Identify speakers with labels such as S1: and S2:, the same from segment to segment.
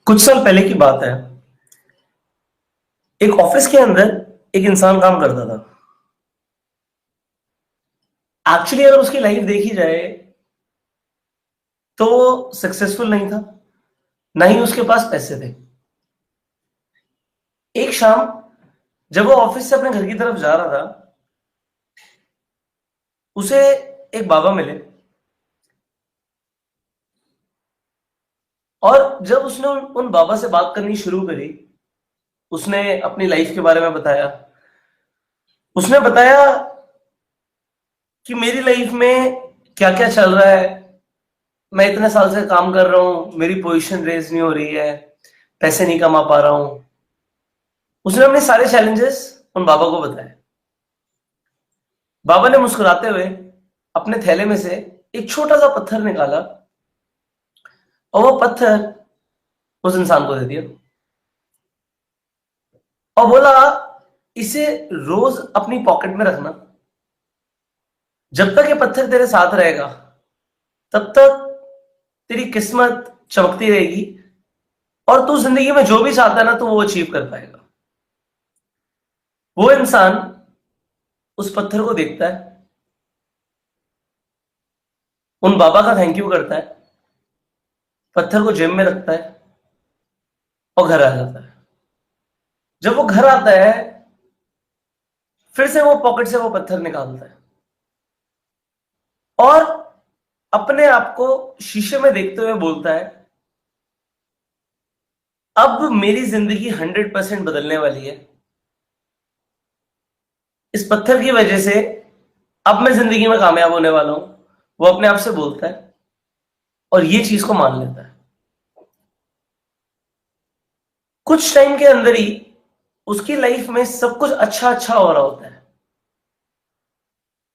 S1: कुछ साल पहले की बात है। एक ऑफिस के अंदर एक इंसान काम करता था। एक्चुअली अगर उसकी लाइफ देखी जाए तो वो सक्सेसफुल नहीं था, ना ही उसके पास पैसे थे। एक शाम जब वो ऑफिस से अपने घर की तरफ जा रहा था, उसे एक बाबा मिले। और जब उसने उन बाबा से बात करनी शुरू करी, उसने अपनी लाइफ के बारे में बताया। उसने बताया कि मेरी लाइफ में क्या क्या चल रहा है। मैं इतने साल से काम कर रहा हूँ, मेरी पोजीशन रेज नहीं हो रही है, पैसे नहीं कमा पा रहा हूँ। उसने अपने सारे चैलेंजेस उन बाबा को बताए। बाबा ने मुस्कुराते हुए अपने थैले में से एक छोटा सा पत्थर निकाला और वो पत्थर उस इंसान को दे दिया और बोला, इसे रोज अपनी पॉकेट में रखना। जब तक ये पत्थर तेरे साथ रहेगा तब तक तेरी किस्मत चमकती रहेगी और तू जिंदगी में जो भी चाहता है ना तो वो अचीव कर पाएगा। वो इंसान उस पत्थर को देखता है, उन बाबा का थैंक यू करता है, पत्थर को जेब में रखता है और घर आ जाता है। जब वो घर आता है, फिर से वो पॉकेट से वो पत्थर निकालता है और अपने आप को शीशे में देखते हुए बोलता है, अब मेरी जिंदगी 100% बदलने वाली है। इस पत्थर की वजह से अब मैं जिंदगी में कामयाब होने वाला हूं। वो अपने आप से बोलता है और ये चीज को मान लेता है। कुछ टाइम के अंदर ही उसकी लाइफ में सब कुछ अच्छा अच्छा हो रहा होता है।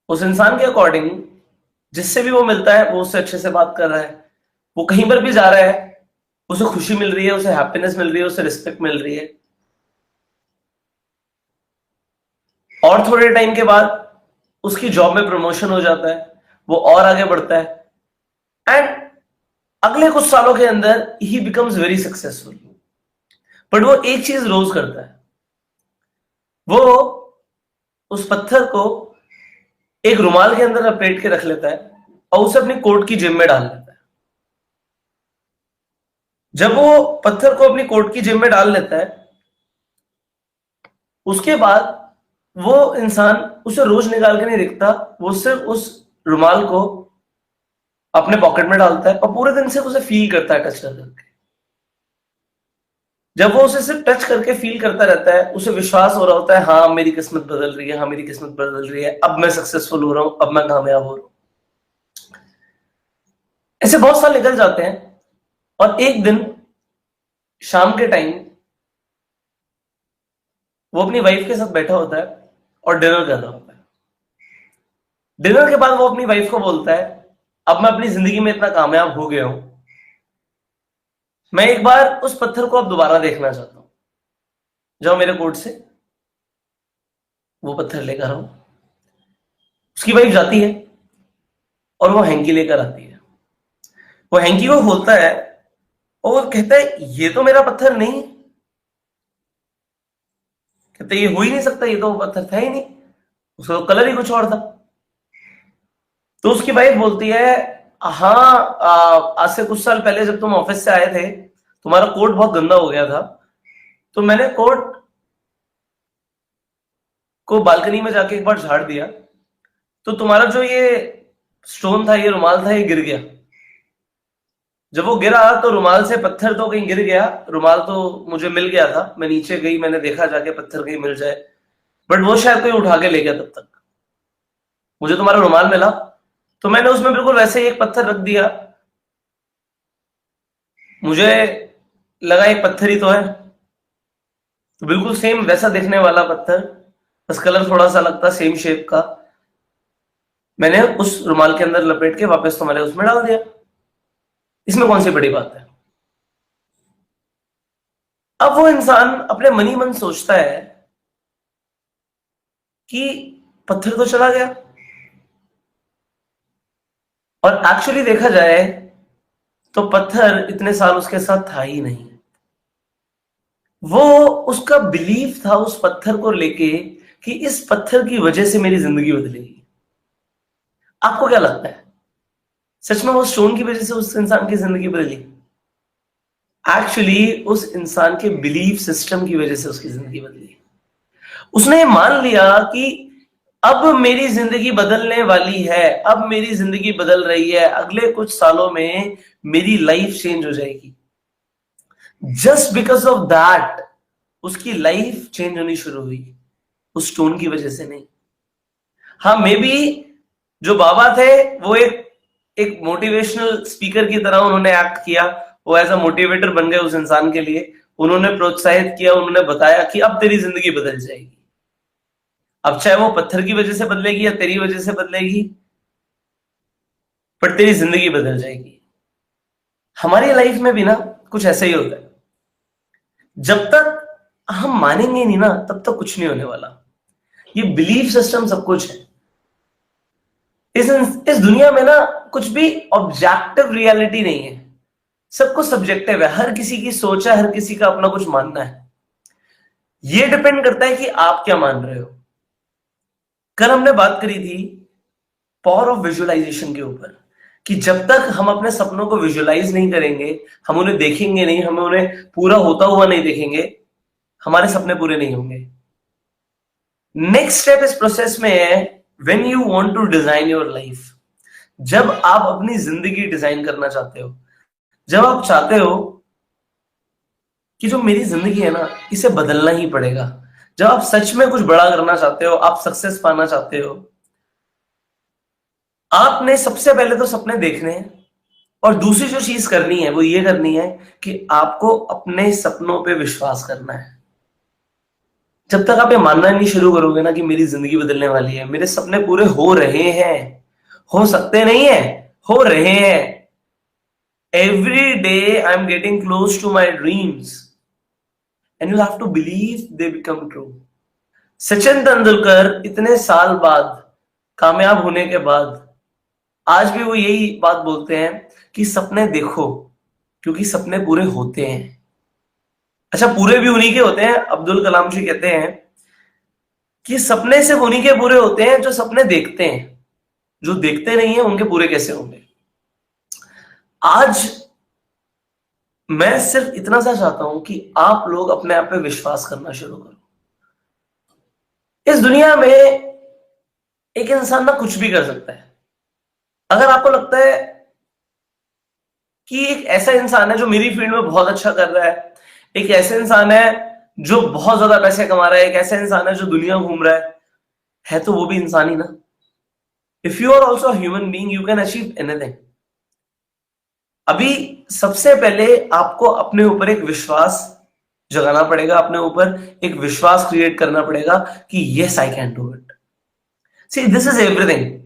S1: उस इंसान के अकॉर्डिंग जिससे भी वो मिलता है वो उससे अच्छे से बात कर रहा है। वो कहीं पर भी जा रहा है, उसे खुशी मिल रही है, उसे हैप्पीनेस मिल रही है, उसे रिस्पेक्ट मिल रही है। और थोड़े टाइम के बाद उसकी जॉब में प्रमोशन हो जाता है, वो और आगे बढ़ता है एंड अगले कुछ सालों के अंदर ही बिकम्स वेरी सक्सेसफुल। बट वो एक चीज रोज करता है, वो उस पत्थर को एक रुमाल के अंदर लपेट के रख लेता है और उसे अपनी कोट की जेब में डाल लेता है। जब वो पत्थर को अपनी कोट की जेब में डाल लेता है, उसके बाद वो इंसान उसे रोज निकाल के नहीं देखता, वो सिर्फ उस रुमाल को अपने पॉकेट में डालता है और पूरे दिन से उसे फील करता है, टच कर करके। जब वो उसे सिर्फ टच करके फील करता रहता है, उसे विश्वास हो रहा होता है, हाँ मेरी किस्मत बदल रही है, हाँ मेरी किस्मत बदल रही है, अब मैं सक्सेसफुल हो रहा हूं, अब मैं कामयाब हो रहा हूं। ऐसे बहुत साल निकल जाते हैं और एक दिन शाम के टाइम वो अपनी वाइफ के साथ बैठा होता है और डिनर कर रहा होता है। डिनर के बाद वो अपनी वाइफ को बोलता है, अब मैं अपनी जिंदगी में इतना कामयाब हो गया हूं, मैं एक बार उस पत्थर को अब दोबारा देखना चाहता हूं। जाओ मेरे कोर्ट से वो पत्थर लेकर आओ। उसकी वाइफ जाती है और वो हैंकी लेकर आती है। वो हैंकी को खोलता है और वो कहता है, ये तो मेरा पत्थर नहीं। कहते ये हो ही नहीं सकता, ये तो पत्थर था ही नहीं, उसका तो कलर ही कुछ और था। तो उसकी वाइफ बोलती है, हाँ आज से कुछ साल पहले जब तुम ऑफिस से आए थे, तुम्हारा कोट बहुत गंदा हो गया था, तो मैंने कोट को बालकनी में जाके एक बार झाड़ दिया, तो तुम्हारा जो ये स्टोन था, ये रुमाल था, ये गिर गया। जब वो गिरा तो रुमाल से पत्थर तो कहीं गिर गया, रुमाल तो मुझे मिल गया था। मैं नीचे गई, मैंने देखा जाके पत्थर कहीं मिल जाए, बट वो शायद कोई उठा के ले गया। तब तक मुझे तुम्हारा रुमाल मिला तो मैंने उसमें बिल्कुल वैसे ही एक पत्थर रख दिया। मुझे लगा एक पत्थर ही तो है, तो बिल्कुल सेम वैसा दिखने वाला पत्थर, बस कलर थोड़ा सा लगता, सेम शेप का, मैंने उस रुमाल के अंदर लपेट के वापस तुम्हारे उसमें डाल दिया। इसमें कौन सी बड़ी बात है। अब वो इंसान अपने मन ही मन सोचता है कि पत्थर तो चला गया, और एक्चुअली देखा जाए तो पत्थर इतने साल उसके साथ था ही नहीं। वो उसका बिलीफ था उस पत्थर को लेके कि इस पत्थर की वजह से मेरी जिंदगी बदलेगी। आपको क्या लगता है, सच में वो स्टोन की वजह से उस इंसान की जिंदगी बदली? एक्चुअली उस इंसान के बिलीफ सिस्टम की वजह से उसकी जिंदगी बदली। उसने मान लिया कि अब मेरी जिंदगी बदलने वाली है, अब मेरी जिंदगी बदल रही है, अगले कुछ सालों में मेरी लाइफ चेंज हो जाएगी। जस्ट बिकॉज ऑफ दैट उसकी लाइफ चेंज होनी शुरू हुई, उस स्टोन की वजह से नहीं। हाँ, मे बी जो बाबा थे वो एक मोटिवेशनल स्पीकर की तरह उन्होंने एक्ट किया, वो एज अ मोटिवेटर बन गए उस इंसान के लिए। उन्होंने प्रोत्साहित किया, उन्होंने बताया कि अब तेरी जिंदगी बदल जाएगी। अब चाहे वो पत्थर की वजह से बदलेगी या तेरी वजह से बदलेगी, पर तेरी जिंदगी बदल जाएगी। हमारी लाइफ में भी ना कुछ ऐसा ही होता है। जब तक हम मानेंगे नहीं ना, तब तक कुछ नहीं होने वाला। ये बिलीफ सिस्टम सब कुछ है। इस दुनिया में ना कुछ भी ऑब्जेक्टिव रियलिटी नहीं है, सब कुछ सब्जेक्टिव है। हर किसी की सोच है, हर किसी का अपना कुछ मानना है। ये डिपेंड करता है कि आप क्या मान रहे हो। कल हमने बात करी थी पावर ऑफ विजुअलाइजेशन के ऊपर, कि जब तक हम अपने सपनों को विजुअलाइज नहीं करेंगे, हम उन्हें देखेंगे नहीं, हम उन्हें पूरा होता हुआ नहीं देखेंगे, हमारे सपने पूरे नहीं होंगे। नेक्स्ट स्टेप इस प्रोसेस में है when you want to design your life. जब आप अपनी जिंदगी डिजाइन करना चाहते हो, जब आप चाहते हो कि जो मेरी जिंदगी है ना, इसे बदलना ही पड़ेगा, जब आप सच में कुछ बड़ा करना चाहते हो, आप सक्सेस पाना चाहते हो, आपने सबसे पहले तो सपने देखने हैं। और दूसरी जो चीज करनी है वो ये करनी है कि आपको अपने सपनों पे विश्वास करना है। जब तक आप ये मानना नहीं शुरू करोगे ना कि मेरी जिंदगी बदलने वाली है, मेरे सपने पूरे हो रहे हैं, हो सकते नहीं है, हो रहे हैं। Every day I am getting close to my dreams and you have to believe they become true. Sachin Tendulkar इतने साल बाद, कामयाब होने के बाद, आज भी वो यही बात बोलते हैं कि सपने देखो, क्योंकि सपने पूरे होते हैं। अच्छा, पूरे भी उन्हीं के होते हैं। अब्दुल कलाम जी कहते हैं कि सपने सिर्फ उन्हीं के पूरे होते हैं जो सपने देखते हैं, जो देखते नहीं है उनके पूरे कैसे होंगे। आज मैं सिर्फ इतना सा चाहता हूं कि आप लोग अपने आप पे विश्वास करना शुरू करो। इस दुनिया में एक इंसान ना कुछ भी कर सकता है। अगर आपको लगता है कि एक ऐसा इंसान है जो मेरी फील्ड में बहुत अच्छा कर रहा है, एक ऐसा इंसान है जो बहुत ज्यादा पैसे कमा रहा है, एक ऐसा इंसान है जो दुनिया घूम रहा है तो वो भी इंसान ही ना। If you are also human being, you can achieve anything. अभी सबसे पहले आपको अपने ऊपर एक विश्वास जगाना पड़ेगा, अपने ऊपर एक विश्वास क्रिएट करना पड़ेगा कि yes I can do it. See, this is everything.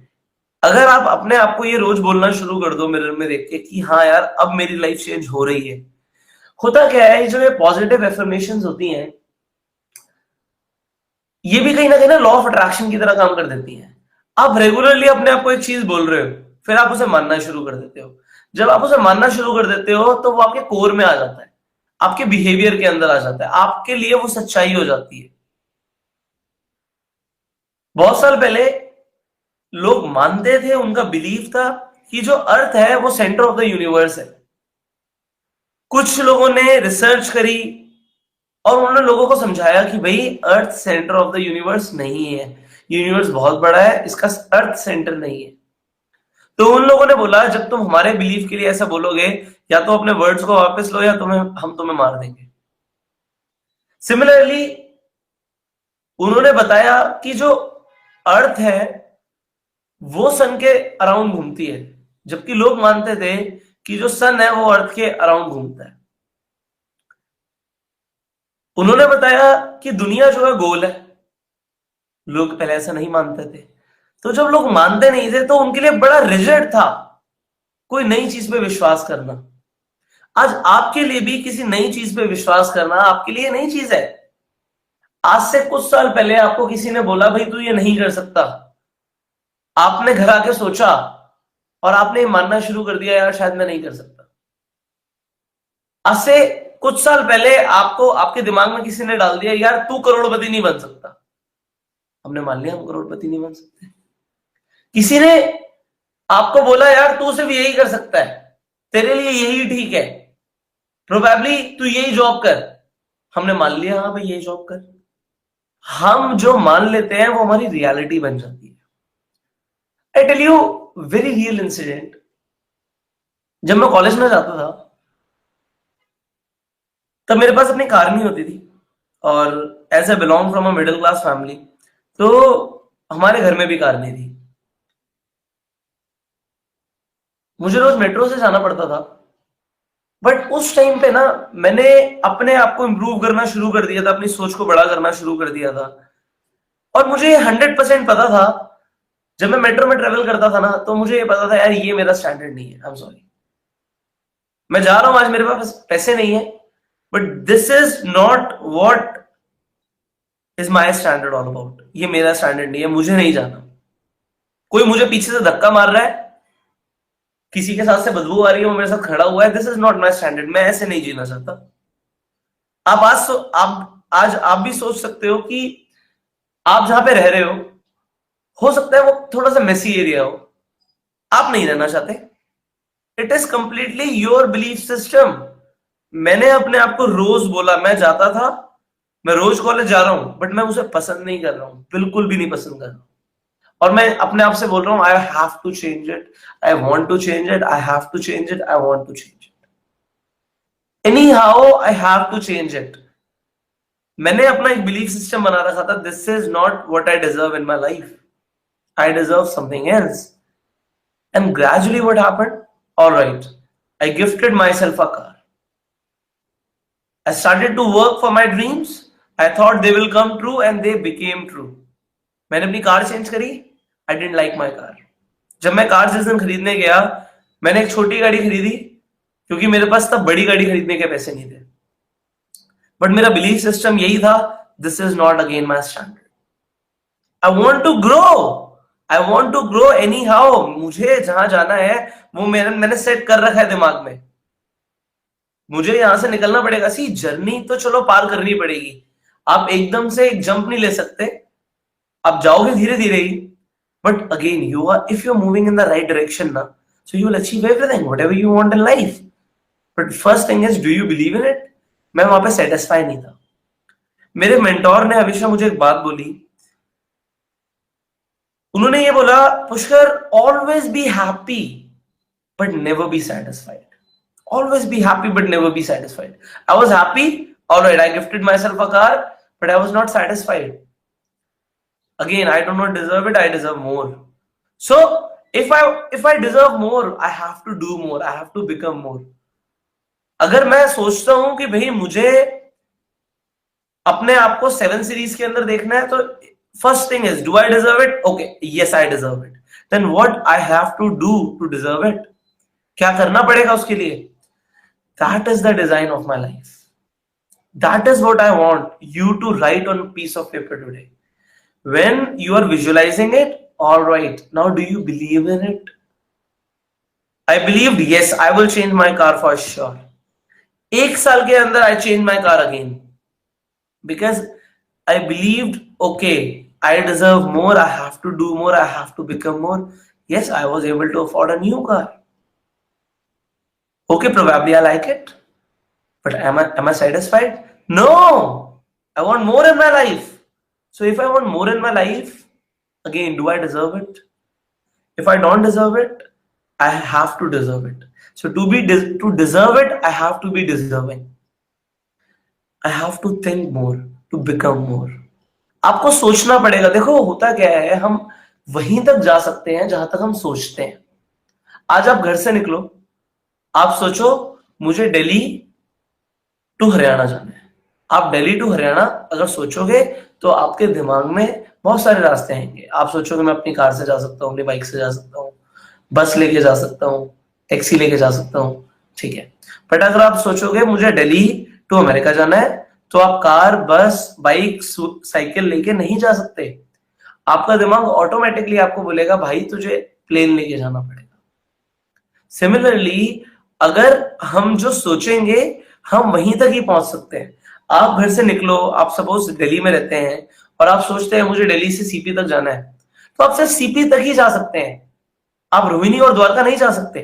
S1: अगर आप अपने आप को ये रोज बोलना शुरू कर दो मिरर में देख के कि हाँ यार, अब मेरी लाइफ चेंज हो रही है। होता क्या है, जो ये पॉजिटिव एफर्मेशंस होती हैं, ये भी कहीं ना कहीं ना लॉ ऑफ अट्रैक्शन की तरह काम कर देती हैं। आप रेगुलरली अपने आप को एक चीज बोल रहे हो, फिर आप उसे मानना शुरू कर देते हो। जब आप उसे मानना शुरू कर देते हो तो वो आपके कोर में आ जाता है, आपके बिहेवियर के अंदर आ जाता है, आपके लिए वो सच्चाई हो जाती है। बहुत साल पहले लोग मानते थे, उनका बिलीफ था कि जो अर्थ है वो सेंटर ऑफ द यूनिवर्स है। कुछ लोगों ने रिसर्च करी और उन्होंने लोगों को समझाया कि भाई, अर्थ सेंटर ऑफ द यूनिवर्स नहीं है, यूनिवर्स बहुत बड़ा है, इसका अर्थ सेंटर नहीं है। तो उन लोगों ने बोला, जब तुम हमारे बिलीफ के लिए ऐसा बोलोगे, या तो अपने वर्ड्स को वापस लो या हम तुम्हें मार देंगे। सिमिलरली उन्होंने बताया कि जो अर्थ है वो सन के अराउंड घूमती है, जबकि लोग मानते थे कि जो सन है वो अर्थ के अराउंड घूमता है। उन्होंने बताया कि दुनिया जो है गोल है। लोग पहले ऐसा नहीं मानते थे, तो जब लोग मानते नहीं थे तो उनके लिए बड़ा रिजिड था कोई नई चीज पे विश्वास करना। आज आपके लिए भी किसी नई चीज पे विश्वास करना आपके लिए नई चीज है। आज से कुछ साल पहले आपको किसी ने बोला, भाई तू ये नहीं कर सकता, आपने घर आके सोचा और आपने मानना शुरू कर दिया, यार शायद मैं नहीं कर सकता। आज से कुछ साल पहले आपको आपके दिमाग में किसी ने डाल दिया यार तू करोड़पति नहीं बन सकता, हमने मान लिया हम करोड़पति नहीं बन सकते। किसी ने आपको बोला यार तू सिर्फ यही कर सकता है, तेरे लिए यही ठीक है, प्रोबेबली तू यही जॉब कर, हमने मान लिया हाँ भाई यही जॉब कर। हम जो मान लेते हैं वो हमारी रियलिटी बन जाती है। I tell you very real incident. जब मैं कॉलेज में जाता था तब मेरे पास अपनी कार नहीं होती थी, और as a belong from a middle class family, तो हमारे घर में भी कार नहीं थी। मुझे रोज मेट्रो से जाना पड़ता था। बट उस टाइम पे ना मैंने अपने आप को इम्प्रूव करना शुरू कर दिया था, अपनी सोच को बड़ा करना शुरू कर दिया था। और मुझे 100% पता था, जब मैं मेट्रो में ट्रेवल करता था ना तो मुझे ये पता था यार ये मेरा स्टैंडर्ड नहीं है, आई एम सॉरी। मैं जा रहा हूं, आज मेरे पास पैसे नहीं है, but this is not what is my standard all about. ये मेरा स्टैंडर्ड नहीं है, मुझे नहीं जाना। कोई मुझे पीछे से धक्का मार रहा है, किसी के साथ से बदबू आ रही है, वो मेरे साथ खड़ा हुआ है, this is not my standard. मैं ऐसे नहीं जीना चाहता। आप आज आप भी सोच सकते हो कि आप जहां पे रह रहे हो सकता है वो थोड़ा सा मेसी एरिया हो, आप नहीं रहना चाहते। It is completely your belief system. मैंने अपने आप को रोज बोला, मैं जाता था, मैं रोज कॉलेज जा रहा हूं, बट मैं उसे पसंद नहीं कर रहा हूं, बिल्कुल भी नहीं पसंद कर रहा हूं। और मैं अपने आप से बोल रहा हूं I have to change it, I want to change it, I have to change it, I want to change it, anyhow I have to change it. मैंने अपना एक बिलीफ सिस्टम बना रखा था, this is not what I deserve in my life, I deserve something else. And gradually what happened, alright, I gifted myself a car, I started to work for my dreams. I thought they will come true and they became true. मैंने अपनी car change करी, I didn't like my car. जब मैं car जिस दिन खरीदने गया, मैंने एक छोटी गाड़ी खरीदी क्योंकि मेरे पास तब बड़ी गाड़ी खरीदने के पैसे नहीं थे। बट मेरा बिलीफ सिस्टम यही था, this is not again my standard, I want to grow, I want to grow anyhow. मुझे जहां जाना है वो मैंने सेट कर रखा है दिमाग में, मुझे यहां से निकलना पड़ेगा। सी जर्नी तो चलो पार करनी पड़ेगी, आप एकदम से एक जंप नहीं ले सकते, आप जाओगे धीरे धीरे ही। But again you are, if you are moving in the right direction ना, so you will achieve everything whatever you want in life. But first thing is, do you believe in it. मैं वहां पे satisfy नहीं था। मेरे mentor ने हमेशा मुझे एक बात बोली, उन्होंने ये बोला, Pushkar always be happy but never be satisfied, always be happy but never be satisfied. I was happy, all right, I gifted myself a car, but I was not satisfied. Again, I do not deserve it, I deserve more. So if I deserve more, I have to do more, I have to become more. अगर मैं सोचता हूं कि भाई मुझे अपने आप को 7 सीरीज के अंदर देखना है, तो first thing is, do I deserve it? Okay, yes I deserve it. Then what I have to do to deserve it? क्या करना पड़ेगा उसके लिए? That is the design of my life. That is what I want you to write on a piece of paper today. When you are visualizing it, all right, now do you believe in it? I believed, yes, I will change my car for sure. 1 साल के अंदर I changed my car again. Because I believed, okay, I deserve more, I have to do more, I have to become more. Yes, I was able to afford a new car. Okay, probably I like it, but am I satisfied? No, I want more in my life. So if I want more in my life, again, do I deserve it? If I don't deserve it, I have to deserve it. So to deserve it, I have to be deserving. I have to think more, to become more. आपको सोचना पड़ेगा। देखो होता क्या है, हम वहीं तक जा सकते हैं जहां तक हम सोचते हैं। आज आप घर से निकलो, आप सोचो मुझे दिल्ली टू हरियाणा जाना है। आप दिल्ली टू हरियाणा अगर सोचोगे तो आपके दिमाग में बहुत सारे रास्ते आएंगे। आप सोचोगे मैं अपनी कार से जा सकता हूँ, अपनी बाइक से जा सकता हूँ, बस लेके जा सकता हूँ, टैक्सी लेके जा सकता हूँ, ठीक है। बट अगर आप सोचोगे मुझे दिल्ली टू अमेरिका जाना है, तो आप कार, बस, बाइक, साइकिल लेके नहीं जा सकते। आपका दिमाग ऑटोमेटिकली आपको बोलेगा भाई तुझे प्लेन लेके जाना पड़ेगा। सिमिलरली अगर हम जो सोचेंगे हम वहीं तक ही पहुंच सकते हैं। आप घर से निकलो, आप सपोज दिल्ली में रहते हैं और आप सोचते हैं मुझे दिल्ली से सीपी तक जाना है, तो आप सिर्फ सीपी तक ही जा सकते हैं, आप रोहिणी और द्वारका नहीं जा सकते,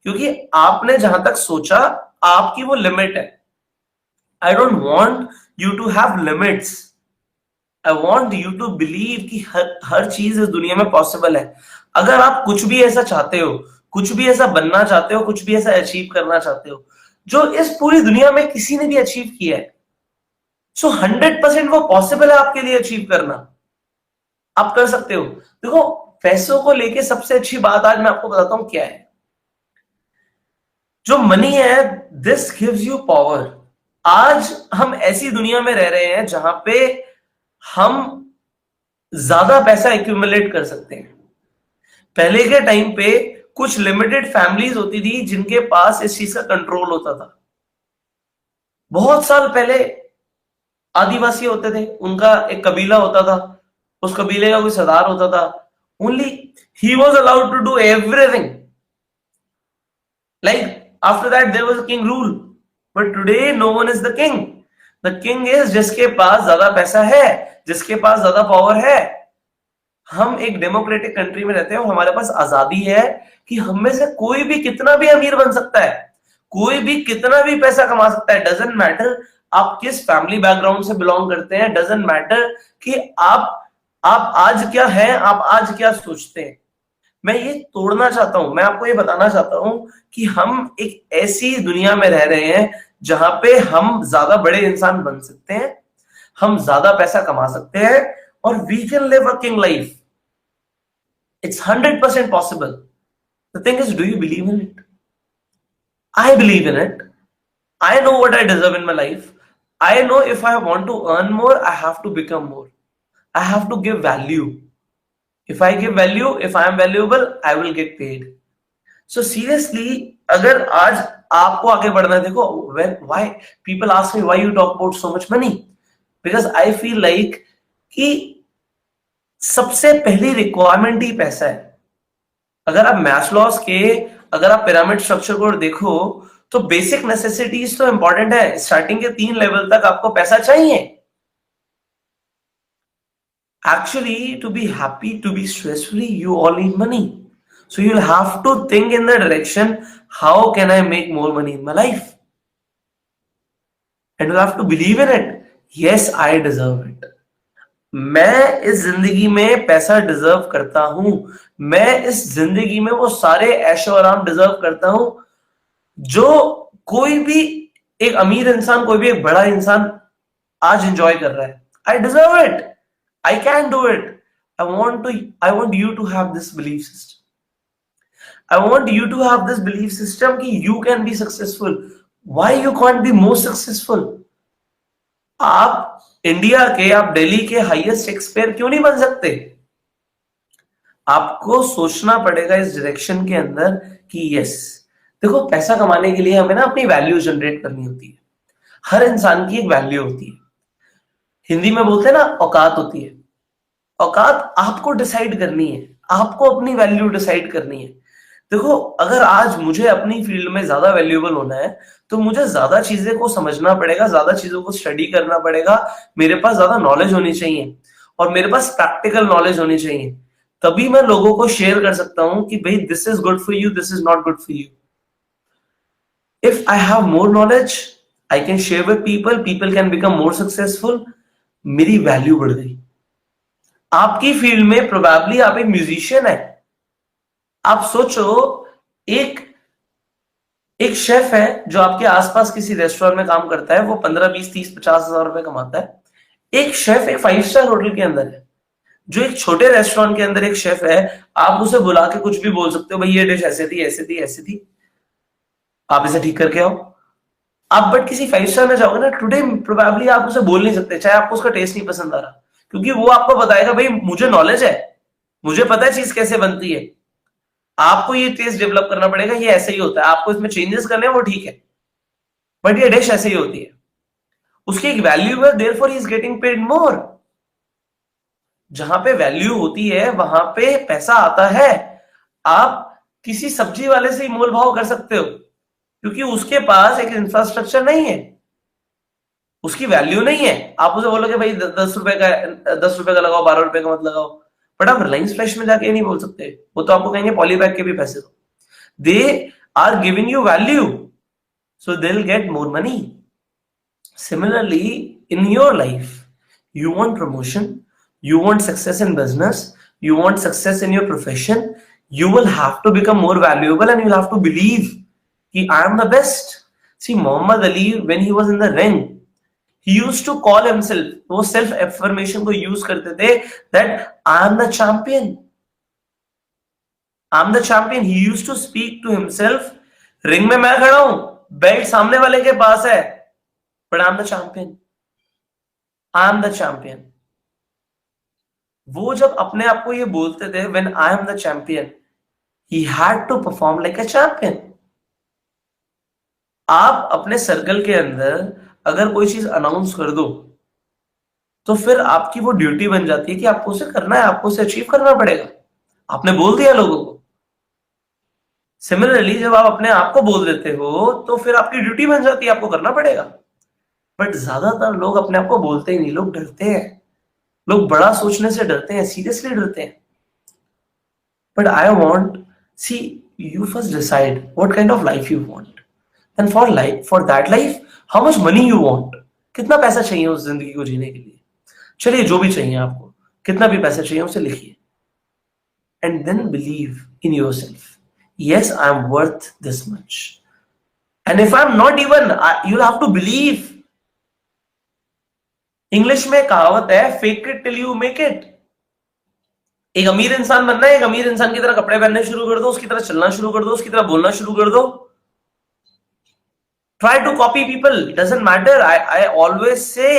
S1: क्योंकि आपने जहां तक सोचा आपकी वो लिमिट है। I don't want you to have limits, I want you to believe कि हर चीज इस दुनिया में पॉसिबल है। अगर आप कुछ भी ऐसा चाहते हो, कुछ भी ऐसा बनना चाहते हो, कुछ भी ऐसा अचीव करना चाहते हो जो इस पूरी दुनिया में किसी ने भी अचीव किया है, सो 100% वो पॉसिबल है आपके लिए अचीव करना। आप कर सकते हो। देखो, पैसों को लेके सबसे अच्छी बात आज मैं आपको बताता हूं क्या है। जो मनी है, दिस गिव्स यू पावर। आज हम ऐसी दुनिया में रह रहे हैं जहां पे हम ज्यादा पैसा एक्यूमुलेट कर सकते हैं। पहले के टाइम पे कुछ लिमिटेड फैमिलीज होती थी जिनके पास इस चीज का कंट्रोल होता था। बहुत साल पहले आदिवासी होते थे, उनका एक कबीला होता था, उस कबीले का कोई सरदार होता था, only he was allowed to do everything. Like after that there was a king rule, but today no one is the king. The king is जिसके पास ज्यादा पैसा है, जिसके पास ज्यादा पावर है। हम एक डेमोक्रेटिक कंट्री में रहते हैं और हमारे पास आजादी है कि हम में से कोई भी कितना भी अमीर बन सकता है, कोई भी कितना भी पैसा कमा सकता है। डजंट मैटर आप किस फैमिली बैकग्राउंड से बिलोंग करते हैं, डजंट मैटर कि आप आज क्या हैं, आप आज क्या सोचते हैं। मैं ये तोड़ना चाहता हूं, मैं आपको ये बताना चाहता हूं कि हम एक ऐसी दुनिया में रह रहे हैं जहां पे हम ज्यादा बड़े इंसान बन सकते हैं, हम ज्यादा पैसा कमा सकते हैं और we can live a king life. It's 100% possible. The thing is, do you believe in it? I believe in it. I know what I deserve in my life. I know if I want to earn more, I have to become more. I have to give value. If I give value, if I am valuable, I will get paid. So seriously, अगर आज आपको आगे बढ़ना है, देखो, why people ask me why you talk about so much money? Because I feel like कि सबसे पहली रिक्वायरमेंट ही पैसा है। अगर आप मैस्लोस के, अगर आप पिरामिड स्ट्रक्चर को देखो तो बेसिक नेसेसिटीज तो इंपॉर्टेंट है, स्टार्टिंग के 3 लेवल तक आपको पैसा चाहिए। Actually to be happy, to be stress free, you all need money. So you will have to think in the direction, how can I make more money in my life, and you have to believe in it. Yes, I deserve it. मैं इस जिंदगी में पैसा deserve करता हूं। मैं इस जिंदगी में वो सारे ऐशो आराम डिजर्व करता हूं जो कोई भी एक अमीर इंसान, कोई भी एक बड़ा इंसान आज एंजॉय कर रहा है। I deserve it, I can do it. I want you to have this belief system. I want you to have this belief system कि you can be successful. Why you can't be more successful? आप India के, आप दिल्ली के highest Shakespeare क्यों नहीं बन सकते? आपको सोचना पड़ेगा इस डायरेक्शन के अंदर कि यस, देखो, पैसा कमाने के लिए हमें ना अपनी वैल्यू जनरेट करनी होती है। हर इंसान की एक वैल्यू होती है। हिंदी में बोलते हैं ना, औकात होती है। औकात आपको डिसाइड करनी है, आपको अपनी वैल्यू डिसाइड करनी है। देखो, अगर आज मुझे अपनी फील्ड में ज्यादा वैल्यूएबल होना है तो मुझे ज्यादा चीजें को समझना पड़ेगा, ज्यादा चीजों को स्टडी करना पड़ेगा, मेरे पास ज्यादा नॉलेज होनी चाहिए और मेरे पास प्रैक्टिकल नॉलेज होनी चाहिए। तभी मैं लोगों को शेयर कर सकता हूं कि भाई, this is good for you, this is not good for you. If I have more knowledge, I can share with people, people can become more successful, मेरी वैल्यू बढ़ गई। आपकी फील्ड में प्रोबेबली आप एक म्यूजिशियन है। आप सोचो, एक एक शेफ है जो आपके आसपास किसी रेस्टोरेंट में काम करता है, वो 15, 20, 30, 50,000 रुपए कमाता है। एक शेफ एक 5 स्टार होटल के अंदर है, जो एक छोटे रेस्टोरेंट के अंदर एक शेफ है। आप उसे बुला के कुछ भी बोल सकते हो, भाई ये डिश ऐसे थी, ऐसे थी, ऐसे थी, आप इसे ठीक करके आओ। आप बट किसी 5 स्टार में जाओगे ना, टुडे प्रोबेबली आप उसे बोल नहीं सकते, चाहे आपको उसका टेस्ट नहीं पसंद आ रहा, क्योंकि वो आपको बताएगा भाई मुझे नॉलेज है, मुझे पता है चीज कैसे बनती है। आपको ये टेस्ट डेवलप करना पड़ेगा, ये ऐसे ही होता है, आपको इसमें चेंजेस करने हैं वो ठीक है, बट ये डिश ऐसे ही होती है। उसकी एक वैल्यू है, therefore he is getting paid more. जहां पे वैल्यू होती है वहां पे पैसा आता है। आप किसी सब्जी वाले से ही मोल भाव कर सकते हो। क्योंकि उसके पास एक इंफ्रास्ट्रक्चर नहीं है, उसकी वैल्यू नहीं है। आप उसे बोलोगे भाई 10 रुपए का लगाओ, 12 रुपए का मत लगाओ, बट आप रिलायंस फ्रेश में जाके नहीं बोल सकते, वो तो आपको कहेंगे पॉलीबैग के भी पैसे दो। They are giving you value, so they'll get more money. Similarly, in your life, you want promotion, you want success in business, you want success in your profession, you will have to become more valuable and you'll have to believe that I am the best. See, Muhammad Ali, when he was in the ring, he used to call himself, वो self affirmation को use करते थे, that I am the champion. I am the champion. He used to speak to himself, ring में मैं खड़ा हूं, belt सामने वाले के पास है, but I am the champion. I am the champion. वो जब अपने आप को ये बोलते थे, when I am the champion, he had to perform like a champion. आप अपने सर्कल के अंदर अगर कोई चीज अनाउंस कर दो, तो फिर आपकी वो ड्यूटी बन जाती है कि आपको उसे करना है, आपको उसे अचीव करना पड़ेगा। आपने बोल दिया लोगों को। सिमिलरली जब आप अपने आप को बोल देते हो, तो फिर आपकी ड्यूटी बन जाती है, आपको करना पड़ेगा। बट ज्यादातर लोग अपने आप को बोलते ही नहीं, लोग डरते हैं, लोग बड़ा सोचने से डरते हैं, सीरियसली डरते हैं। But I want, see, you first decide what kind of life you want, and for that life how much money you want. कितना पैसा चाहिए उस जिंदगी को जीने के लिए? चलिए, जो भी चाहिए आपको, कितना भी पैसा चाहिए उसे लिखिए, and then believe in yourself, yes, I am worth this much. And if I'm not even, you'll have to believe. English में कहावत है, fake it till you make it. एक अमीर इंसान बनना है, एक अमीर इंसान की तरह कपड़े पहनने शुरू कर दो, उसकी तरह चलना शुरू कर दो, उसकी तरह बोलना शुरू कर दो। Try to copy people, doesn't matter. I always say,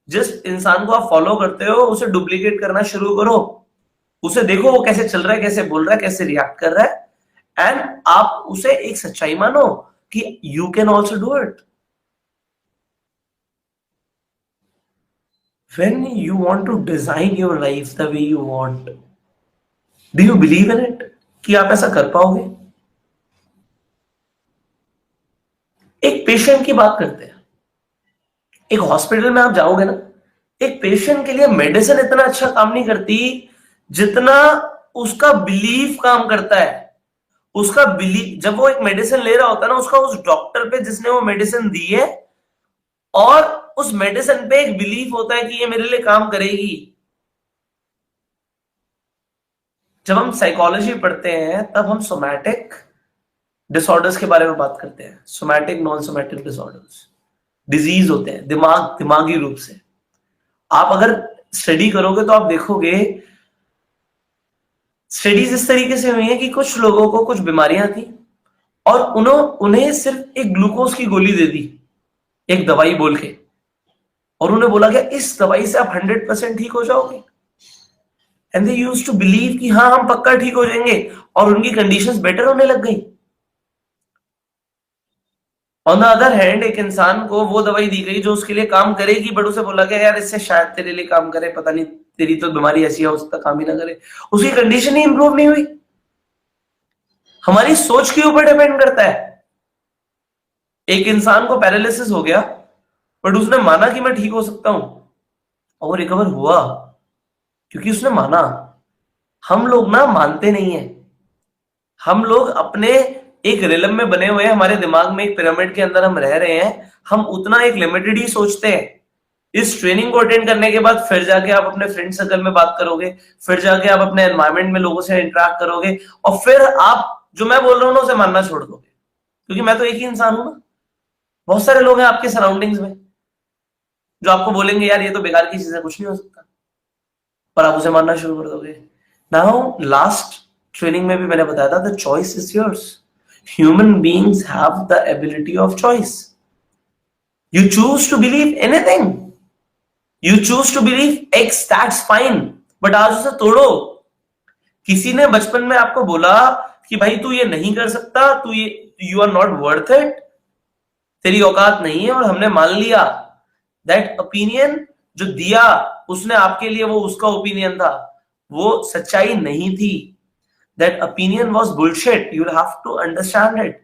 S1: जिस इंसान को आप फॉलो करते हो, उसे डुप्लीकेट करना शुरू करो, उसे देखो वो कैसे चल रहा है, कैसे बोल रहा है, कैसे रिएक्ट कर रहा है, एंड आप उसे एक सच्चाई मानो कि you can also do it. When you want to design your life the way you want, do you believe in it कि आप ऐसा कर पाओगे? एक पेशेंट की बात करते हैं। एक हॉस्पिटल में आप जाओगे ना, एक पेशेंट के लिए मेडिसिन इतना अच्छा काम नहीं करती जितना उसका बिलीफ काम करता है। उसका बिलीफ, जब वो एक मेडिसिन ले रहा होता है ना, उसका उस डॉक्टर पे जिसने वो मेडिसिन दी है, और उस मेडिसिन पे एक बिलीफ होता है कि ये मेरे लिए काम करेगी। जब हम साइकोलॉजी पढ़ते हैं, तब हम सोमैटिक डिसऑर्डर्स के बारे में बात करते हैं। Somatic, non somatic disorders, disease होते हैं दिमागी रूप से। आप अगर स्टडी करोगे तो आप देखोगे स्टडीज इस तरीके से हुई है कि कुछ लोगों को कुछ बीमारियां थी, और उन्हें सिर्फ एक ग्लूकोज की गोली दे दी, एक दवाई बोल के, और उन्हें बोला गया इस दवाई से आप 100% ठीक हो जाओगे। And they used to believe कि हाँ, हम पक्का ठीक हो जाएंगे, और उनकी कंडीशंस बेटर होने लग गई। ऑन द अदर हैंड, एक इंसान को वो दवाई दी गई जो उसके लिए काम करेगी, बट उसे बोला गया यार इससे शायद तेरे लिए काम करे, पता नहीं तेरी तो बीमारी ऐसी है, उसका काम ही ना करे। उसकी कंडीशन ही इंप्रूव नहीं हुई। हमारी सोच के ऊपर डिपेंड करता है। एक इंसान को पैरालिसिस हो गया, बट उसने माना कि मैं ठीक हो सकता हूं, और वो रिकवर हुआ क्योंकि उसने माना। हम लोग ना मानते नहीं है, हम लोग अपने एक रिलम में बने हुए हैं, हमारे दिमाग में एक पिरामिड के अंदर हम रह रहे हैं, हम उतना एक लिमिटेड ही सोचते हैं। इस ट्रेनिंग को अटेंड करने के बाद फिर जाके आप अपने फ्रेंड सर्कल में बात करोगे, फिर जाके आप अपने एनवायरमेंट में लोगों से इंटरेक्ट करोगे, और फिर आप जो मैं बोल रहा हूं ना उसे मानना छोड़ दोगे, क्योंकि मैं तो एक ही इंसान हूं ना। बहुत सारे लोग हैं आपके सराउंडिंग्स में जो आपको बोलेंगे यार ये तो बेकार की चीज है, कुछ नहीं हो सकता, पर आप उसे मानना शुरू कर दोगे। नाउ लास्ट ट्रेनिंग में भी मैंने बताया था, the choice is yours. Human beings have the ability of choice. You choose to believe anything. You choose to believe X, that's fine. But आज उसे तोड़ो। किसी ने बचपन में आपको बोला कि भाई तू ये नहीं कर सकता, you are not worth it, तेरी औकात नहीं है, और हमने मान लिया। That opinion जो दिया उसने आपके लिए, वो उसका ओपिनियन था, वो सच्चाई नहीं थी। That opinion was bullshit. You'll have to understand it.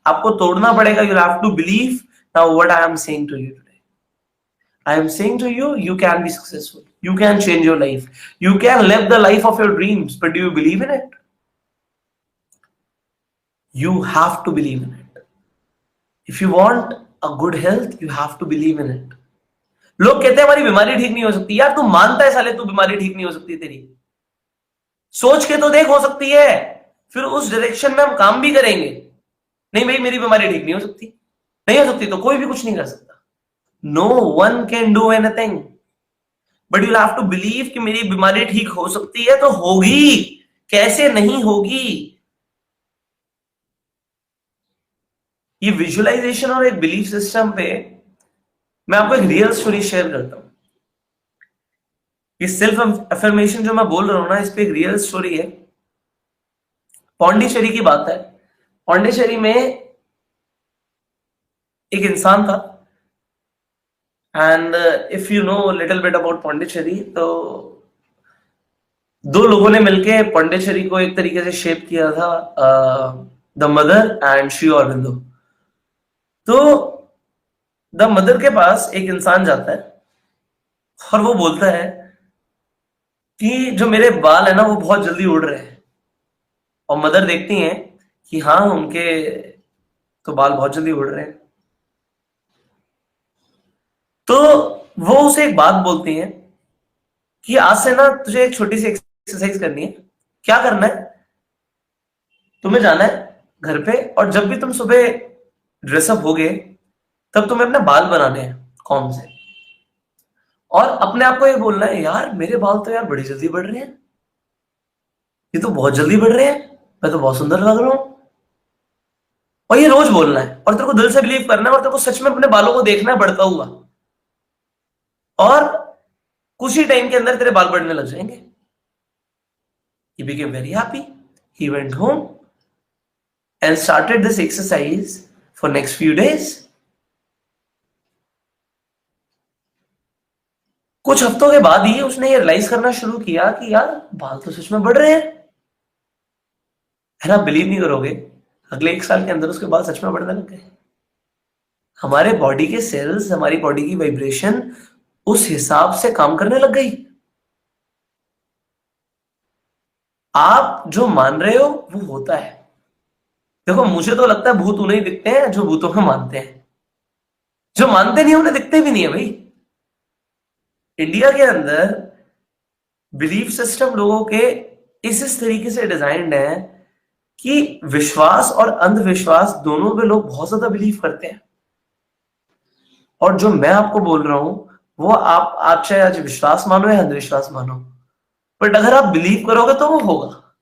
S1: आपको तोड़ना पड़ेगा. You have to believe. Now what I am saying to you today, I am saying to you, you can be successful, you can change your life, you can live the life of your dreams, but do you believe in it? You have to believe in it. If you want a good health, you have to believe in it. लोग कहते हैं हमारी बीमारी ठीक नहीं हो सकती. यार तू मानता है साले तू बीमारी ठीक नहीं हो सकती तेरी? सोच के तो देख, हो सकती है. फिर उस डायरेक्शन में हम काम भी करेंगे. नहीं भाई मेरी बीमारी ठीक नहीं हो सकती, नहीं हो सकती तो कोई भी कुछ नहीं कर सकता. No one can do anything, but you have to believe कि मेरी बीमारी ठीक हो सकती है तो होगी. कैसे नहीं होगी? ये विजुअलाइजेशन और एक बिलीफ सिस्टम पे मैं आपको एक रियल स्टोरी शेयर करता हूं. ये सेल्फ अफर्मेशन जो मैं बोल रहा हूं ना, इस पे एक रियल स्टोरी है. पौंडीचेरी की बात है. पौंडीचेरी में एक इंसान था. And if you know little bit about Pondicherry, तो दो लोगों ने मिलके पौंडीचेरी को एक तरीके से शेप किया था, the mother and Shri Aurobindo. तो द मदर के पास एक इंसान जाता है और वो बोलता है कि जो मेरे बाल है ना वो बहुत जल्दी उड़ रहे हैं. और मदर देखती हैं कि हाँ उनके तो बाल बहुत जल्दी उड़ रहे हैं. तो वो उसे एक बात बोलती हैं कि आज से ना तुझे एक छोटी सी एक्सरसाइज करनी है. क्या करना है? तुम्हें जाना है घर पे और जब भी तुम सुबह ड्रेसअप होगे तब तुम्हें अपने बाल बनाने हैं कॉम्ब से, और अपने आप को ये बोलना है यार मेरे बाल तो यार बड़ी जल्दी बढ़ रहे हैं, ये तो बहुत जल्दी बढ़ रहे हैं, मैं तो बहुत सुंदर लग रहा हूं. और ये रोज बोलना है और तेरे को दिल से बिलीव करना है और तेरे को सच में अपने बालों को देखना है बढ़ता हुआ, और कुछ ही टाइम के अंदर तेरे बाल बढ़ने लग जाएंगे. He became very happy. He went home and started this exercise for next few days. कुछ हफ्तों के बाद ही उसने ये रियलाइज करना शुरू किया कि यार बाल तो सच में बढ़ रहे हैं. है ना? बिलीव नहीं करोगे, अगले 1 साल के अंदर उसके बाल सच में बढ़ने लग गए. हमारे बॉडी के सेल्स, हमारी बॉडी की वाइब्रेशन उस हिसाब से काम करने लग गई. आप जो मान रहे हो वो होता है. देखो मुझे तो लगता है भूत उन्हें दिखते हैं जो भूतों को मानते हैं, जो मानते नहीं उन्हें दिखते भी नहीं है भाई. इंडिया के अंदर बिलीफ सिस्टम लोगों के इस तरीके से डिजाइंड है कि विश्वास और अंधविश्वास दोनों पे लोग बहुत ज्यादा बिलीव करते हैं. और जो मैं आपको बोल रहा हूं वो आप चाहे आज विश्वास मानो या अंधविश्वास मानो, बट अगर आप बिलीव करोगे तो वो होगा.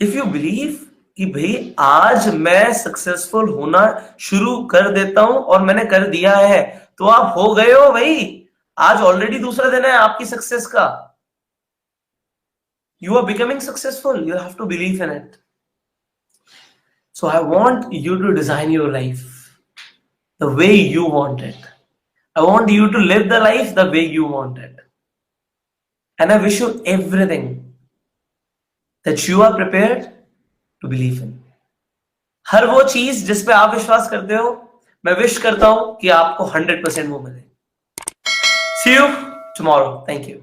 S1: इफ यू बिलीव कि भाई आज मैं सक्सेसफुल होना शुरू कर देता हूं और मैंने कर दिया है, तो आप हो गए हो भाई. आज ऑलरेडी दूसरा दिन है आपकी सक्सेस का. You are becoming successful. You have to believe in it. So I want you to design your life the way you want it. I want you to live the life the way you want it. And I wish you everything that you are prepared to believe in. हर वो चीज जिस पे आप विश्वास करते हो, मैं wish करता हूं कि आपको 100% वो मिले. See you tomorrow. Thank you.